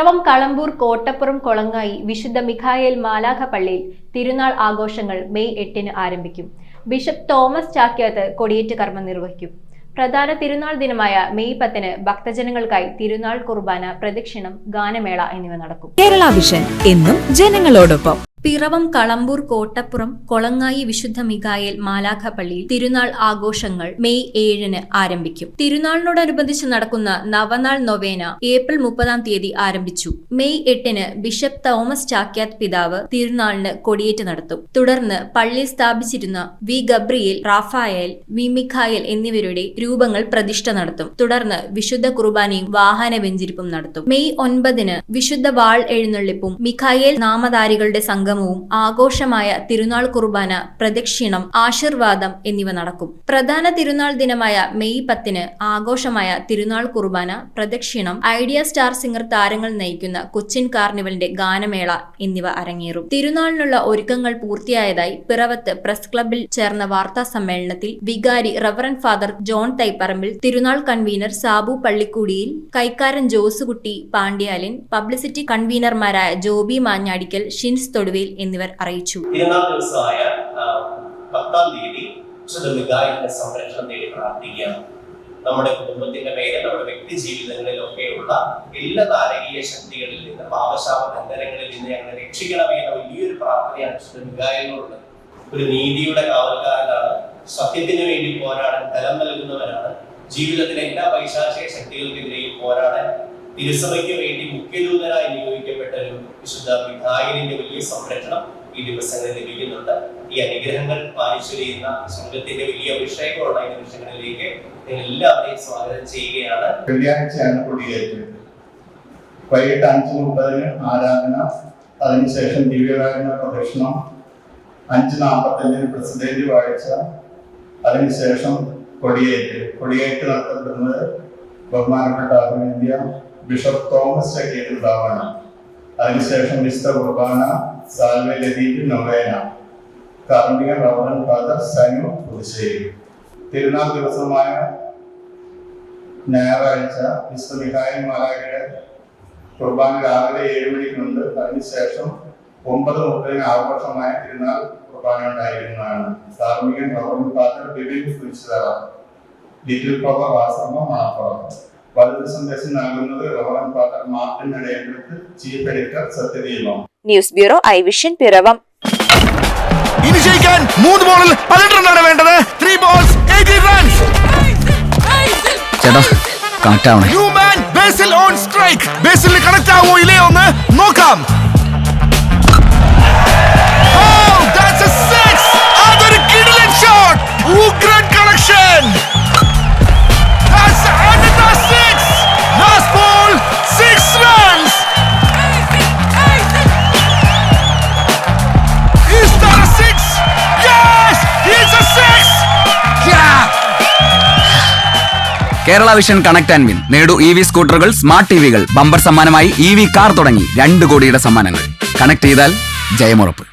പിറവം കളമ്പൂർ കോട്ടപ്പുറം കൊളങ്ങായി വിശുദ്ധ മിഖായേൽ മാലാഖ പള്ളിയിൽ തിരുനാൾ ആഘോഷങ്ങൾ മെയ് 8-ന് ആരംഭിക്കും. ബിഷപ്പ് തോമസ് ചാക്യാത്ത് കൊടിയേറ്റ് കർമ്മം നിർവഹിക്കും. പ്രധാന തിരുനാൾ ദിനമായ മെയ് 10-ന് ഭക്തജനങ്ങൾക്കായി തിരുനാൾ കുർബാന, പ്രദക്ഷിണം, ഗാനമേള എന്നിവ നടക്കും. കേരള വിഷൻ എന്നും ജനങ്ങളോടൊപ്പം. പിറവം കളമ്പൂർ കോട്ടപ്പുറം കൊളങ്ങായി വിശുദ്ധ മിഖായേൽ മാലാഖ പള്ളിയിൽ തിരുനാൾ ആഘോഷങ്ങൾ മെയ് 7-ന് ആരംഭിക്കും. തിരുനാളിനോടനുബന്ധിച്ച് നടക്കുന്ന നവനാൾ നൊവേന ഏപ്രിൽ 30-ാം തീയതി ആരംഭിച്ചു. മെയ് 8-ന് ബിഷപ്പ് തോമസ് ചാക്യാത്ത് പിതാവ് തിരുനാളിന് കൊടിയേറ്റ് നടത്തും. തുടർന്ന് പള്ളിയിൽ സ്ഥാപിച്ചിരുന്ന വി ഗബ്രിയേൽ, റാഫായേൽ, വി മിഖായേൽ എന്നിവരുടെ രൂപങ്ങൾ പ്രതിഷ്ഠ നടത്തും. തുടർന്ന് വിശുദ്ധ കുർബാനയും വാഹന വെഞ്ചിരിപ്പും നടത്തും. മെയ് 9-ന് വിശുദ്ധ വാൾ എഴുന്നള്ളിപ്പും മിഖായേൽ നാമധാരികളുടെ സംഘവും ആഘോഷമായ തിരുനാൾ കുർബാന, പ്രദക്ഷിണം, ആശീർവാദം എന്നിവ നടക്കും. പ്രധാന തിരുനാൾ ദിനമായ മെയ് 10-ന് ആഘോഷമായ തിരുനാൾ കുർബാന, പ്രദക്ഷിണം, ഐഡിയ സ്റ്റാർ സിംഗർ താരങ്ങൾ നയിക്കുന്ന കൊച്ചിൻ കാർണിവലിന്റെ ഗാനമേള എന്നിവ അരങ്ങേറും. തിരുനാളിനുള്ള ഒരുക്കങ്ങൾ പൂർത്തിയായതായി പിറവത്ത് പ്രസ് ക്ലബ്ബിൽ ചേർന്ന വാർത്താ സമ്മേളനത്തിൽ വികാരി റവറന്റ് ഫാദർ ജോൺ തൈപ്പറമ്പിൽ, തിരുനാൾ കൺവീനർ സാബു പള്ളിക്കുടിയിൽ, കൈക്കാരൻ ജോസുകുട്ടി പാണ്ഡ്യാലൻ, പബ്ലിസിറ്റി കൺവീനർമാരായ ജോബി മാഞ്ഞാടിക്കൽ, ഷിൻസ് തൊടുവേൽ എന്നിവർ അറിയിച്ചു. തിരുനാൾ ദിവസമായ 10-ാം തീയതി മിഖായേലിന്റെ സംരക്ഷണം തേടി പ്രാർത്ഥിക്കുകയാണ്. നമ്മുടെ കുടുംബത്തിന്റെ മേലെ, നമ്മുടെ വ്യക്തി ജീവിതങ്ങളിലൊക്കെയുള്ള എല്ലാ നാരകീയ ശക്തികളിൽ നിന്ന്, പാപശാപ ബന്ധനങ്ങളിൽ നിന്ന് ഞങ്ങളെ രക്ഷിക്കണമേ എന്ന വലിയൊരു പ്രാർത്ഥനയാണ് മിഖായേലിനോടുള്ളത്. ഒരു നീതിയുടെ കാവൽക്കാരനാണ്, സത്യത്തിന് വേണ്ടി പോരാടാൻ ബലം നൽകുന്നവനാണ്. ജീവിതത്തിലെ എല്ലാ പൈശാചിക ശക്തികൾക്കെതിരെയും പോരാടാൻ തിരുസഭയ്ക്ക് വേണ്ടി മുഖ്യദൂതനായി നിയോഗിക്കപ്പെട്ട ഒരു വിശുദ്ധ മിഖായേലിന്റെ വലിയ സംരക്ഷണം ഈ ദിവസങ്ങളിൽ ലഭിക്കുന്നുണ്ട്. ഈ അനുഗ്രഹങ്ങൾ പാലിച്ചു ചെയ്യുന്ന സംഘത്തിന്റെ വലിയ അഭിഷേകമുള്ള ഈ നിമിഷങ്ങളിലേക്ക് എല്ലാവരെയും സ്വാഗതം ചെയ്യുകയാണ്. വെള്ളിയാഴ്ചയാണ് കൊടിയേറ്റ്. വൈകിട്ട് 5:30-ന് ആരാധന, അതിനുശേഷം ദിവ്യകാരുണ്യ പ്രദക്ഷിണം, 5:45-ന് പ്രസിഡന്റ് വാഴ്ച, അതിനുശേഷം കൊടിയേറ്റ് നടത്തപ്പെടുന്നത് ബഹുമാനപ്പെട്ട അഭിനന്ദ ബിഷപ്പ് തോമസ് ചാക്യാത്ത് പിതാവാണ്. അതിനുശേഷം വിശുദ്ധ കുർബാന, സാൽവെ ലതീഫ്, നൊവേന, കാർമിക റവറന്റ് ഫാദർ സനു പുതുശ്ശേരി. തിരുനാൾ ദിവസമായ ഞായറാഴ്ച വിശുദ്ധ മിഖായേൽ മാലാഖയുടെ കുർബാന രാവിലെ 7 മണിക്കുണ്ട്. അതിനുശേഷം 9:30-ന് ആഘോഷമായ തിരുനാൾ കുർബാന ഉണ്ടായിരുന്നതാണ്. കാർമികൻ reverend father Bibin Kurisuthara, little power ആശ്രമം മണപ്പുറം. വലുത് സന്ദേശം നൽകുന്നത് reverend father Martin Idayanpurath, chief editor Sathyadeepam. News bureau, I vision, Piravom. ഇനി ജയിക്കാൻ 3 ബോളിൽ 18 റണ്ണാണ് വേണ്ടത്. 3 balls 18 runs. ചേട്ടാ കണക്ട് ആവണേ. New man Basil on strike. ബേസിലിന് കണക്ട് ആവോ ഇല്ലയോ എന്ന് നോക്കാം. Oh, that's a 6. അതൊരു കിടിലൻ ഷോട്ട്. ഉഗ്രൻ connection. That's another 6. Last ball 6 runs. Is that a 6? Yes, it's a 6. Yeah. Kerala vision connect and win. നേടൂ EV സ്കൂട്ടറുകൾ, സ്മാർട്ട് ടിവികൾ, ബമ്പർ സമ്മാനമായി EV കാർ തുടങ്ങി 2 കോടിയുടെ സമ്മാനങ്ങൾ. കണക്ട് ചെയ്താൽ ജയമുറപ്പ്.